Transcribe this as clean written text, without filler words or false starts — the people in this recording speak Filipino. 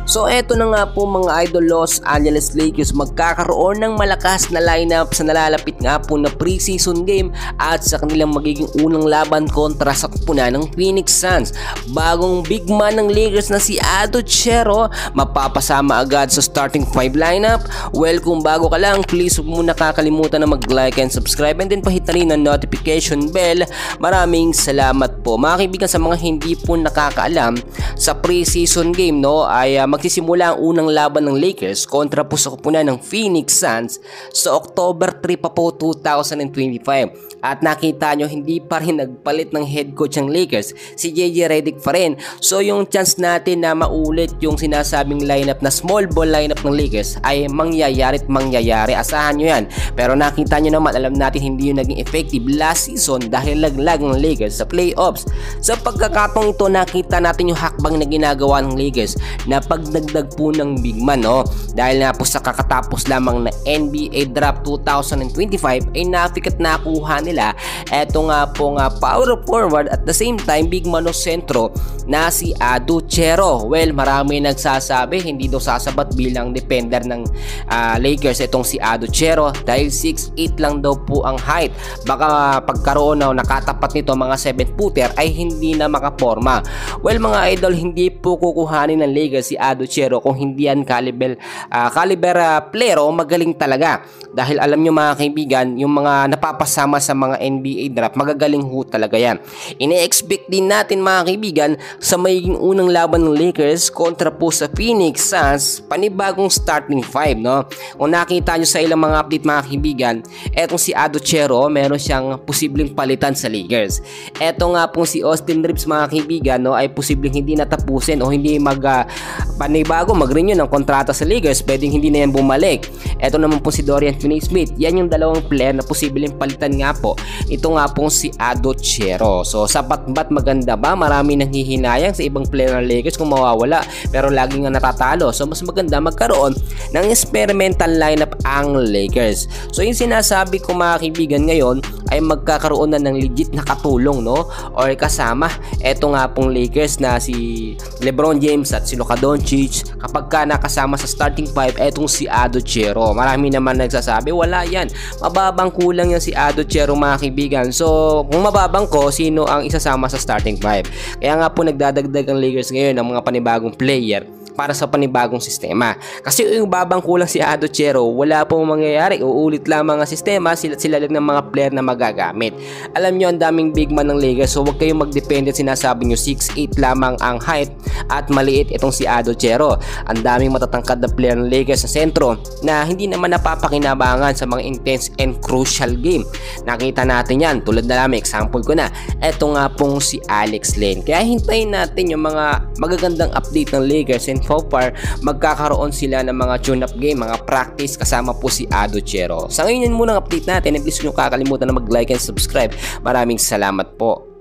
So eto na nga po mga idol, Los Angeles Lakers magkakaroon ng malakas na lineup sa nalalapit nga po na preseason game at sa kanilang magiging unang laban kontra sa kupunan ng Phoenix Suns. Bagong big man ng Lakers na si Otto Cerro mapapasama agad sa starting 5 lineup. Well, kung bago ka lang, please huwag mo nakakalimutan na mag-like and subscribe and then pahit na rin ang notification bell. Maraming salamat po. Mga kaibigan, sa mga hindi po nakakaalam, sa preseason game ay magsisimula ang unang laban ng Lakers kontra po sa kupunan ng Phoenix Suns sa October 3 pa po 2025. At nakita nyo, hindi pa rin nagpalit ng head coach ng Lakers, si JJ Redick pa rin. So yung chance natin na maulit yung sinasabing lineup na small ball lineup ng Lakers ay mangyayari at mangyayari. Asahan nyo yan. Pero nakita nyo naman, alam natin hindi yung naging effective last season dahil laglag ng Lakers sa playoffs. Sa pagkakataong ito, nakita natin yung hakbang na ginagawa ng Lakers na pagdagdag po ng big man, dahil nga po sa kakatapos lamang na NBA Draft 2025 ay napikat nakuha nila eto nga po power forward at the same time big man o sentro na si Otto Cerro. Well, marami nagsasabi hindi daw sasabat bilang defender ng Lakers itong si Otto Cerro dahil 6'8 lang daw po ang height. Baka pagkaroon na nakatapat nito mga 7-footer ay hindi na makaporma. Well mga idol, hindi po kukuhanin ng Lakers si Otto Cerro kung hindi yan caliber player o magaling talaga. Dahil alam nyo mga kaibigan, yung mga napapasama sa mga NBA draft, magagaling ho talaga yan. Ine-expect din natin mga kaibigan sa magiging unang laban ng Lakers kontra po sa Phoenix Suns, panibagong starting 5. Kung nakita nyo sa ilang mga update mga kaibigan, etong si Otto Cerro, meron siyang posibleng palitan sa Lakers. Eto nga po si Austin Reeves mga kaibigan, ay posibleng hindi natapusin o hindi panibago mag-renew ng kontrata sa Lakers, pwedeng hindi na yan bumalik. Eto naman po si Dorian Finney-Smith. Yan yung dalawang player na posibleng palitan nga po. Ito nga po si Otto Cerro. So sapat ba't maganda ba? Marami nang hihinayang sa ibang player ng Lakers kung mawawala, pero lagi nga natatalo. So mas maganda magkaroon ng experimental lineup ang Lakers. So yung sinasabi ko mga kaibigan ngayon ay magkakaroon na ng legit na katulong or kasama eto nga pong Lakers na si LeBron James at si Luka Doncic kapag ka nakasama sa starting 5 etong si Otto Cerro. Marami naman nagsasabi wala yan, mababang kulang yan si Otto Cerro mga kaibigan. So kung mababang ko, sino ang isasama sa starting 5? Kaya nga po nagdadagdag ang Lakers ngayon ng mga panibagong player para sa panibagong sistema. Kasi yung babang kulang si Otto Cerro, wala pong mangyayari. Uulit lamang ang sistema, sila lang ng mga player na magagamit. Alam nyo, ang daming big man ng Lakers, so huwag kayong mag-depende. Sinasabi nyo 6'8 lamang ang height at maliit itong si Otto Cerro. Ang daming matatangkad na player ng Lakers sa sentro na hindi naman napapakinabangan sa mga intense and crucial game. Nakita natin yan, tulad na namin, example ko na, eto nga pong si Alex Len. Kaya hintayin natin yung mga magagandang update ng Lakers, and so far magkakaroon sila ng mga tune-up game, mga practice kasama po si Otto Cerro. Sa ngayon yun muna ang update natin, and please huwag nyo kakalimutan na mag-like and subscribe. Maraming salamat po.